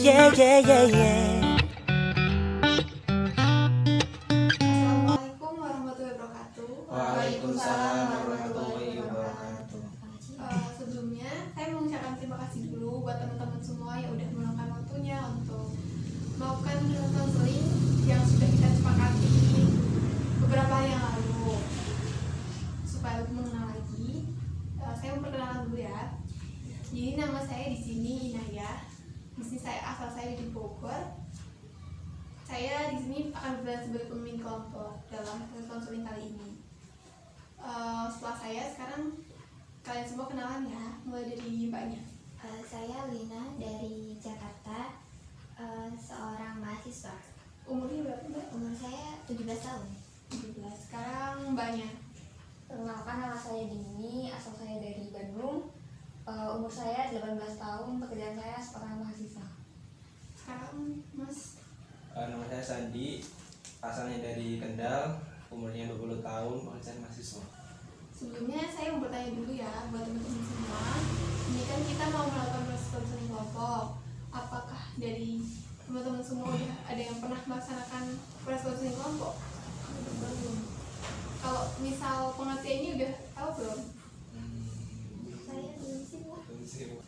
yeah, yeah, yeah, yeah. Assalamualaikum warahmatullahi wabarakatuh. Waalaikumsalam warahmatullahi wabarakatuh. Sebelumnya saya mengucapkan terima kasih dulu buat teman-teman semua yang udah meluangkan waktunya untuk melakukan konseling yang sudah kita sepakati beberapa hari yang lalu. Supaya lebih mengenal lagi, saya memperkenalkan dulu ya. Jadi nama saya di sini Inaya. Di sini asal saya di Bogor. Saya di sini akan berperan sebagai pemimpin kelompok dalam proses konseling kali ini. Setelah saya, sekarang kalian semua kenalan ya, mulai dari mbaknya. Saya Lina dari Jakarta, seorang mahasiswa. Umurnya berapa mbak? Umur saya 17 tahun. 17. Sekarang mbaknya. Perkenalkan, nama saya Dini, asal saya dari Bandung. Umur saya 18 tahun, pekerjaan saya seorang mahasiswa. Sekarang mas. Nama saya Sandi, asalnya dari Kendal, umurnya 20 tahun, pekerjaan mahasiswa. Sebelumnya saya mau bertanya dulu ya buat teman-teman semua. Ini kan kita mau melakukan proses konseling kelompok. Apakah dari teman-teman semua udah ada yang pernah melaksanakan proses konseling kelompok? Belum. Kalau misal pengertiannya udah tahu belum? Saya belum sih, Bu.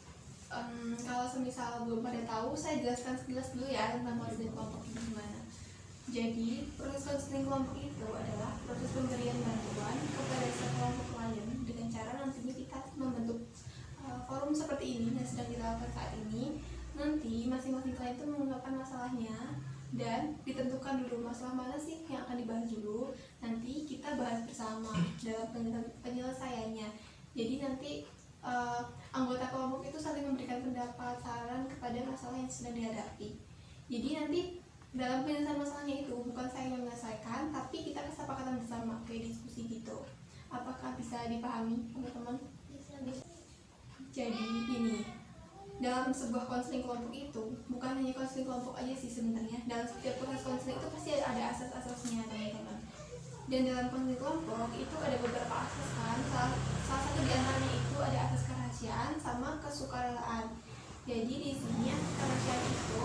Kalau semisal belum pada tahu, saya jelaskan sekilas dulu ya tentang konseling kelompok itu gimana. Jadi, proses konseling kelompok itu adalah proses pemberian bantuan kepada sekelompok klien dengan cara nantinya kita membentuk forum seperti ini yang sedang kita lakukan saat ini. Nanti masing-masing klien itu mengungkapkan masalahnya dan ditentukan dulu masalah mana sih yang akan dibahas dulu. Nanti kita bahas bersama dalam penyelesaiannya. Jadi nanti anggota kelompok itu saling memberikan pendapat, saran kepada masalah yang sedang dihadapi. Jadi nanti dalam penyelesaian masalahnya itu bukan saya yang menyelesaikan, tapi kita kesepakatan bersama, kayak diskusi gitu. Apakah bisa dipahami teman-teman? Bisa. Jadi ini, dalam sebuah konseling kelompok itu bukan hanya konseling kelompok aja sih sebenarnya. Dalam setiap proses konseling itu pasti ada asas-asasnya teman-teman. Dan dalam konseling kelompok itu ada beberapa asas kan. Salah satu di antaranya itu ada asas kerahasiaan sama kesukarelaan. Jadi di sini asas kerahasiaan itu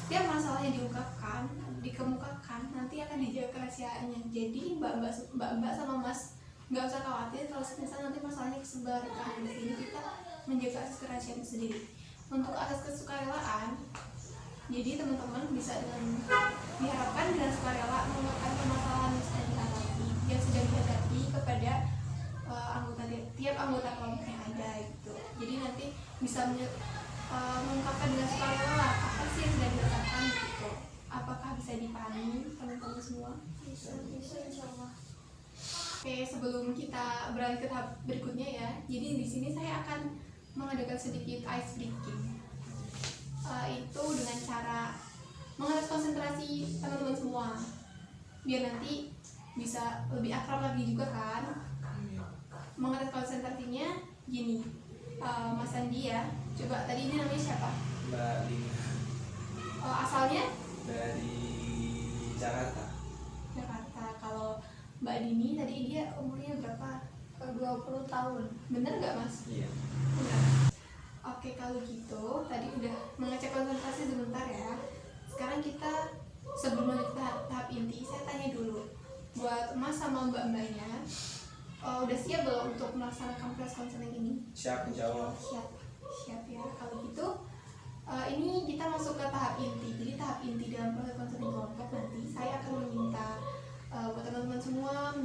setiap masalah yang diungkapkan, dikemukakan, nanti akan dijaga kerahasiaannya. Jadi mbak sama mas nggak usah khawatir kalau misalnya nanti masalahnya kesebar. Nah, di sini kita menjaga asas kerahasiaan itu sendiri. Untuk asas kesukarelaan, jadi teman-teman bisa diharapkan dengan sukarela mengungkapkan permasalahan yang sedang dihadapi kepada tiap anggota kelompok yang ada gitu. Jadi nanti bisa mengungkapkan dengan sukarela apa sih yang sedang dirasakan gitu. Apakah bisa dipahami teman-teman semua? Bisa insyaallah. Oke, sebelum kita beralih ke tahap berikutnya ya. Jadi di sini saya akan mengadakan sedikit ice breaking. Itu dengan cara mengetes konsentrasi teman-teman semua biar nanti bisa lebih akrab lagi juga kan. Mengetes konsentrasinya gini, Mas Andi ya, coba tadi ini namanya siapa? Mbak Lina Asalnya dari Jakarta. Jakarta. Kalau Mbak Dini tadi dia umurnya berapa? 20 tahun. Bener nggak mas? Iya. Bener. Oke, kalau gitu tadi udah mengecek konsentrasi sebentar ya. Sekarang kita sebelum lanjut ke tahap inti, saya tanya dulu buat mas sama mbak-mbaknya, udah siap belum untuk melaksanakan proses konseling ini? Siap, insya Allah. Siap ya. Kalau gitu ini kita masuk ke tahap inti. Jadi tahap inti dalam proses konseling kelompok nanti saya akan meminta buat teman-teman semua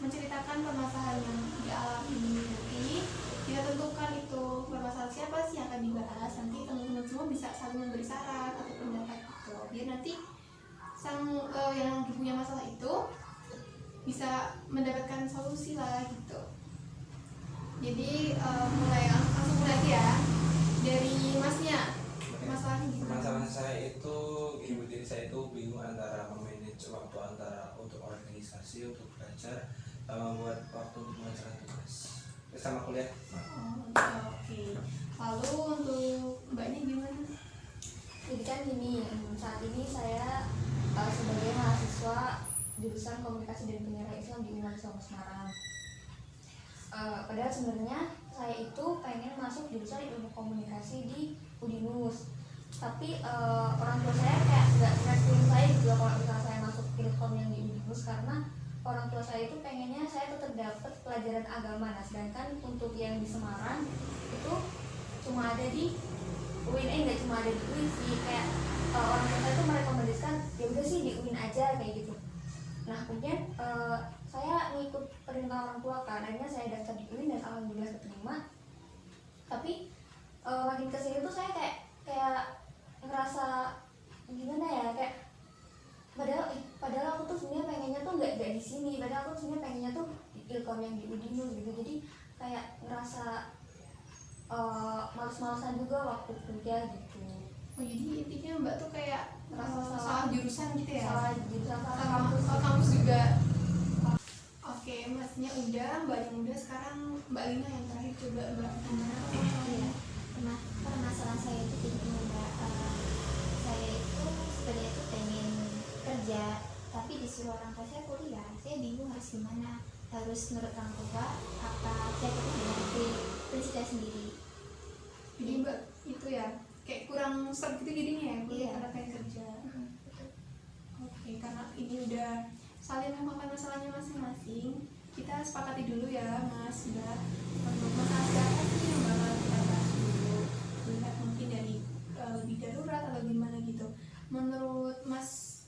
menceritakan permasalahan yang dialami. Nanti kita tentukan itu permasalahan siapa sih yang akan dibahas. Nanti teman-teman semua bisa saling memberi saran atau pendapat gitu. Biar nanti yang punya masalah itu bisa mendapatkan solusi lah gitu. Jadi langsung mulai aja ya dari masnya. Masalahnya gimana? Masalah saya itu, ibu diri saya itu bingung antara memanage waktu antara untuk organisasi, untuk belajar, sama buat waktu untuk mengerjakan tugas sama kuliah. Oke. Lalu untuk mbaknya gimana? Jadi kan gini, saat ini saya sebagai mahasiswa jurusan komunikasi dan penyiaran Islam di Universitas Semarang. Padahal sebenarnya saya itu pengen masuk jurusan ilmu komunikasi di Udinus. tapi orang tua saya kayak nggak ngerestuin saya gitu loh kalau misalnya saya masuk ilkom yang di Unibus, karena orang tua saya itu pengennya saya tetap dapat pelajaran agama. Nah sedangkan untuk yang di Semarang itu cuma ada di UIN, nggak cuma ada di UIN sih, kayak orang tua saya itu merekomendasikan ya udah sih di UIN aja kayak gitu. Nah kemudian saya ngikut perintah orang tua kan, akhirnya saya daftar di UIN dan alhamdulillah keterima. Tapi makin kesini tuh saya kayak ngerasa gimana ya, kayak padahal aku tuh sebenarnya pengennya tuh nggak di sini, padahal aku sebenarnya pengennya tuh di ilkom yang di Udinus gitu. Jadi kayak ngerasa males-malesan juga waktu kuliah gitu. Oh jadi intinya mbak tuh kayak Ngerasa salah jurusan gitu ya? Salah jurusan, salah Sama kampus. kampus juga. Oke, masnya udah, mbaknya udah, sekarang mbak Lina yang terakhir, coba mbak gimana? Iya, permasalahan saya itu gini mbak, saya itu sebenarnya itu pengen kerja, tapi disuruh orang tua saya kuliah. Saya bingung harus gimana, harus nurut orang tua apa saya tetap dengan prinsip saya sendiri. Jadi mbak itu ya, kayak kurang serg gitu jadinya ya, kuliah Iya. karena pengen kerja. Betul. Oke, karena ini udah saling memahami masalahnya masing-masing, kita sepakati dulu ya mas, mbak. Untuk masalah apa sih yang bakal kita bahas dulu, lihat mungkin dari lebih darurat atau gimana gitu. Menurut mas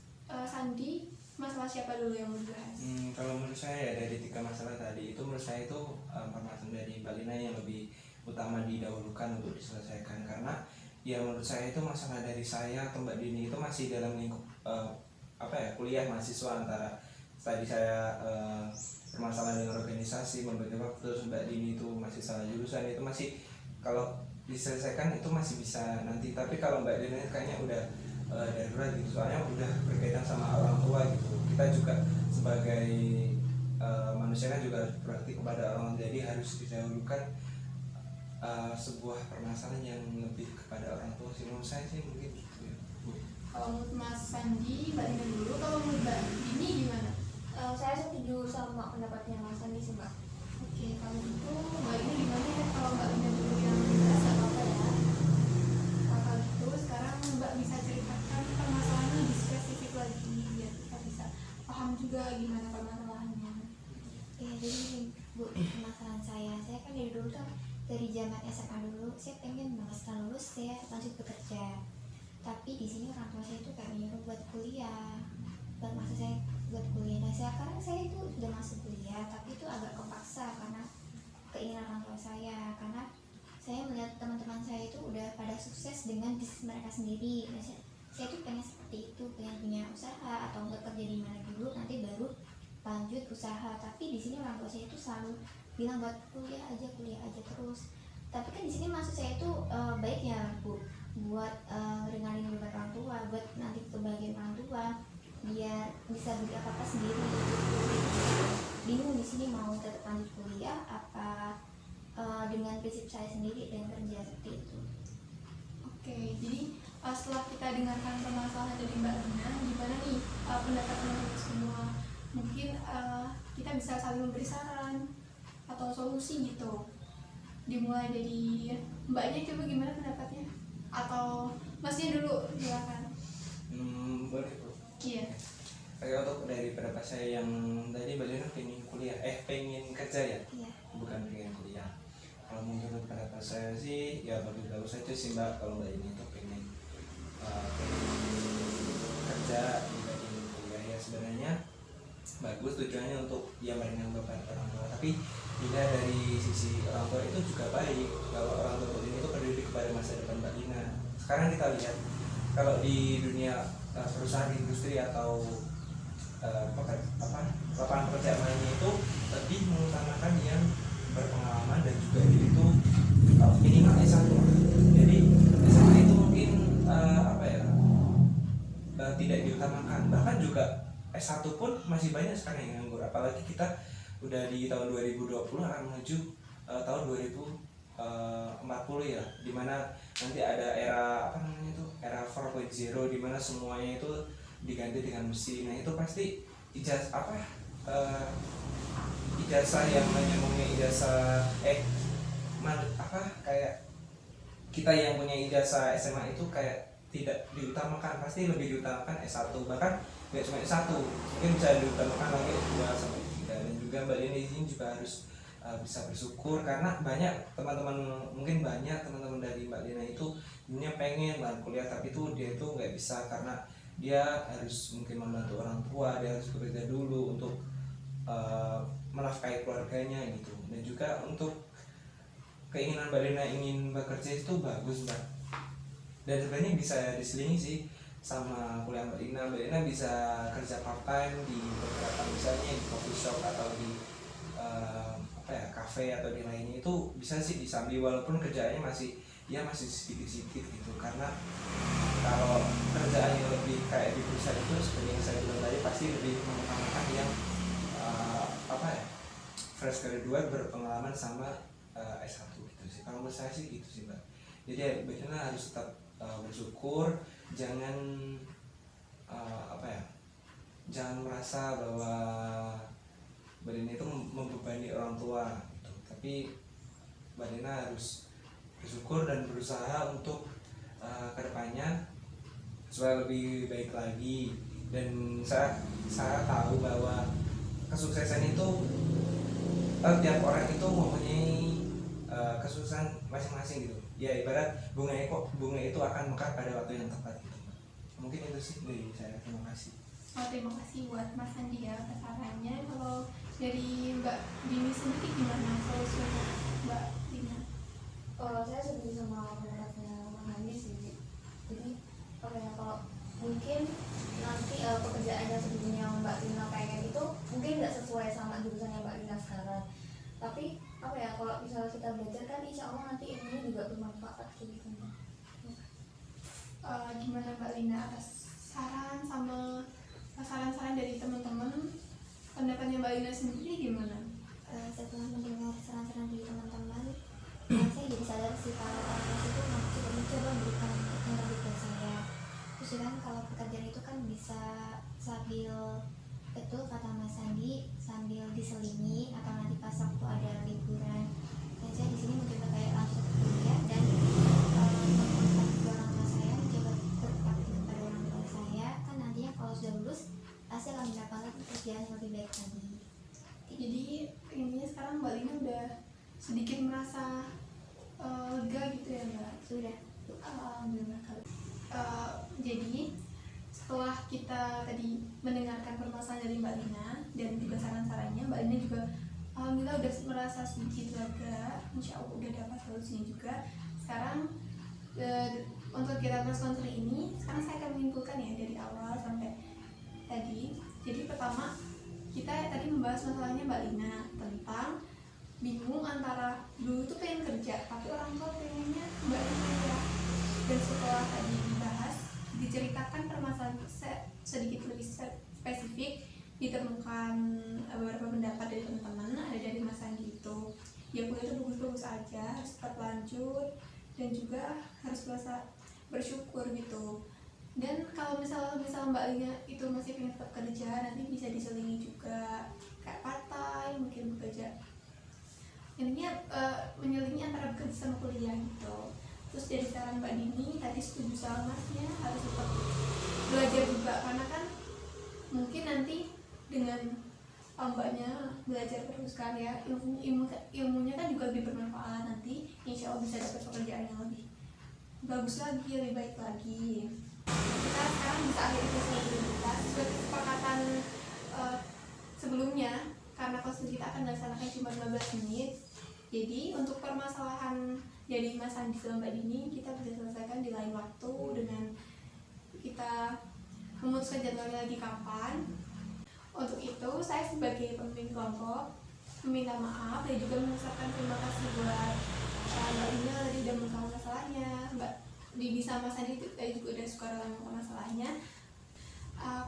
Sandi, masalah siapa dulu yang mau dibahas? Kalau menurut saya ya dari 3 masalah tadi itu, menurut saya itu permasalahan dari Mbak Lina yang lebih utama didahulukan untuk diselesaikan, karena ya menurut saya itu masalah dari saya atau Mbak Dini itu masih dalam lingkup kuliah mahasiswa. Antara tadi saya permasalahan dengan organisasi, membagi waktu, terus Mbak Dini itu masih salah jurusan, itu masih kalau diselesaikan itu masih bisa nanti. Tapi kalau Mbak Dini kayaknya udah darurat gitu, soalnya udah berkaitan sama orang tua gitu. Kita juga sebagai manusia kan juga harus berbakti kepada orang, jadi harus didahulukan sebuah permasalahan yang lebih kepada orang tua sih, menurut saya sih mungkin gitu ya Bu. Kalau menurut mas Sandi, mbak Lina dulu. Kalau menurut mbak Dini gimana? Saya setuju sama pendapatnya Mas Andi sih mbak. Oke, kalau gitu mbak Lina gimana ya? Kalau mbak Lina dulu yang jelas gak apa-apa ya. Kalau gitu sekarang mbak bisa ceritakan permasalahannya lebih spesifik lagi, biar kita bisa paham juga gimana permasalahannya. Ya jadi gini, Bu, permasalahan saya kan dari dulu tuh, dari zaman SMA dulu saya pengen banget setelah lulus saya lanjut bekerja, tapi di sini orang tua saya itu kayak menyuruh buat kuliah, buat masa saya buat kuliah. Nah sekarang saya itu sudah masuk kuliah, tapi itu agak kepaksa karena keinginan orang tua saya, karena saya melihat teman-teman saya itu udah pada sukses dengan bisnis mereka sendiri. Nah, saya tuh pengen seperti itu, pengen punya usaha atau enggak kerja di mana dulu nanti baru lanjut usaha. Tapi di sini orang tua saya itu selalu bilang buat kuliah aja terus. Tapi kan di sini maksud saya itu baiknya Bu, buat ringanin beban orang tua, buat nanti kebahagiaan orang tua, biar bisa beli apa-apa sendiri. Bingung di sini mau tetap lanjut kuliah apa dengan prinsip saya sendiri dan kerja seperti itu. Oke, jadi setelah kita dengarkan permasalahan dari mbak Lina, gimana nih pendapat teman-teman semua? Mungkin kita bisa saling memberi saran atau solusi gitu. Dimulai dari mbaknya, coba gimana pendapatnya? Atau masnya dulu, silakan. Boleh Bu. Iya. Oke, untuk dari pendapat saya yang tadi Mbak Lina pengen kuliah, pengen kerja ya, Iya. bukan pengen kuliah. Kalau menurut pendapat saya sih ya bagus saja sih Mbak, kalau Mbak ini tuh pengen kerja dibanding kuliah. Ya sebenarnya bagus tujuannya untuk ya meringankan beban orang tua, tapi dilihat dari sisi orang tua itu juga baik kalau orang tua ini itu peduli kepada masa depan Mbak Lina. Sekarang kita lihat kalau di dunia perusahaan industri atau lapangan pekerjaan lainnya itu lebih mengutamakan yang berpengalaman dan juga itu minimal S1. Jadi S1 itu mungkin tidak diutamakan, bahkan juga S1 pun masih banyak sekarang yang nganggur, apalagi kita udah di tahun 2020 akan menuju tahun 2040 ya, dimana nanti ada era era 4.0 dimana semuanya itu diganti dengan mesin. Nah itu pasti ijazah yang menyambungnya ijazah kayak kita yang punya ijazah SMA itu kayak tidak diutamakan, pasti lebih diutamakan S1, bahkan nggak cuma S1, mungkin bisa diutamakan lagi S2 sampai S3. Dan juga Mbak Lina di sini juga harus bisa bersyukur karena banyak teman-teman, mungkin banyak teman-teman dari Mbak Lina itu punya pengen banget kuliah, tapi itu dia itu nggak bisa karena dia harus mungkin membantu orang tua, dia harus bekerja dulu untuk menafkahi keluarganya gitu. Dan juga untuk keinginan Mbak Lina ingin bekerja itu bagus Mbak, dan sebenarnya bisa diselingi sih sama kuliah Mbak Lina. Mbak Lina bisa kerja part time di beberapa, misalnya di coffee shop atau di kafe atau di lainnya, itu bisa sih disambi walaupun kerjaannya masih sedikit-sedikit gitu. Karena kalau kerjaannya lebih kayak di perusahaan itu seperti yang saya bilang tadi, pasti lebih mengutamakan yang fresh graduate berpengalaman sama S1 gitu sih. Kalau menurut saya sih gitu sih Mbak. Jadi Mbak Lina harus tetap bersyukur, jangan jangan merasa bahwa Mbak Lina itu membebani orang tua gitu. Tapi Mbak Lina harus bersyukur dan berusaha untuk kedepannya supaya lebih baik lagi. Dan saya tahu bahwa kesuksesan itu tiap orang itu mempunyai kesuksesan masing-masing gitu. Ya ibarat bunga itu akan mekar pada waktu yang tepat gitu. Mungkin itu sih dari saya. Terima kasih. Terima kasih buat Mas Andi ya sarannya. Kalau dari Mbak Dini sendiri gimana solusinya Mbak Dina? Saya setuju sama pendapatnya Mas Andi sih. Jadi kalau mungkin nanti pekerjaan yang sebelumnya Mbak Dina pengen itu mungkin nggak sesuai sama jurusannya Mbak Dina sekarang. Tapi kalau misalnya kita belajar kan insya Allah nanti ilmunya juga bermanfaat gitu. Gimana Mbak Lina atas saran-saran dari teman-teman, pendapatnya Mbak Lina sendiri gimana? Setelah mendengar saran-saran dari teman-teman, saya jadi sadar sih kalau orang tua itu sudah mencoba memberikan yang terbaik buat saya. Terus juga kan kalau pekerjaan itu kan bisa sambil, betul kata Mas Andi, sambil diselingi atau nanti pas waktu ada liburan. Dan saya di sini mencoba kayak langsung kuliah dan mengkontak orang tua saya, mencoba berbakti kepada orang tua saya. Kan nantinya kalau sudah lulus pasti akan mendapatkan pekerjaan yang lebih baik lagi. Jadi intinya sekarang Mbak Lina udah sedikit merasa lega gitu ya Mbak? Sudah. Alhamdulillah. Jadi setelah kita tadi mendengarkan permasalahan dari Mbak Lina dan juga saran-sarannya, Mbak Lina juga alhamdulillah udah merasa sedikit lega, insya Allah udah dapat solusinya juga. Sekarang untuk kita konseling ini, sekarang saya akan menyimpulkan ya dari awal sampai tadi. Jadi pertama, kita tadi membahas masalahnya Mbak Lina tentang bingung antara dulu tuh pengen kerja tapi orang tua pengennya Mbak Lina kuliah. Dan setelah tadi dibahas, diceritakan permasalahan sedikit lebih spesifik, ditemukan beberapa pendapat dari teman-teman, ada dari Mas Andi itu ya kuliah itu bagus-bagus aja, harus tetap lanjut dan juga harus merasa bersyukur gitu. Dan kalau misalnya Mbak Lina itu masih pengen tetap kerja, nanti bisa diselingi juga kayak part-time, mungkin bekerja intinya menyelingi antara bekerja sama kuliah gitu. Terus dari saran Mbak Dini tadi setuju sama Masnya, harus tetap belajar juga karena kan mungkin nanti dengan Mbaknya belajar terus kan ya, ilmunya kan juga lebih bermanfaat, nanti insya Allah bisa dapat pekerjaan yang lebih bagus lagi, lebih baik lagi. Kita sekarang bisa akhiri sesi kita sesuai kesepakatan sebelumnya, karena konsul kita akan dilaksanakan cuma 15 menit. Jadi untuk permasalahan dari Mas Andi sama Mbak Dini kita bisa selesaikan di lain waktu dengan kita memutuskan jadwalnya lagi kapan. Untuk itu saya sebagai pemimpin kelompok meminta maaf dan juga mengucapkan terima kasih buat Mbak Dini tadi udah mengetahui masalahnya, Mbak Dini sama Mas Andi tadi juga udah suka mengetahui masalahnya.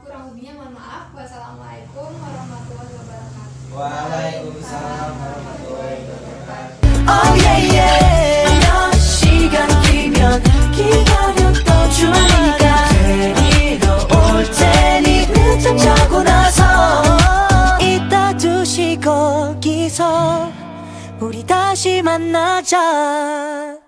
Kurang lebihnya mohon maaf. Wassalamualaikum warahmatullahi wabarakatuh. Waalaikumsalam warahmatullahi wabarakatuh. Oh yeah yeah 시간 기면 기다렸던 주니까 괜히 너 올 테니 늦잠 자고 나서 이따 2시 거기서 우리 다시 만나자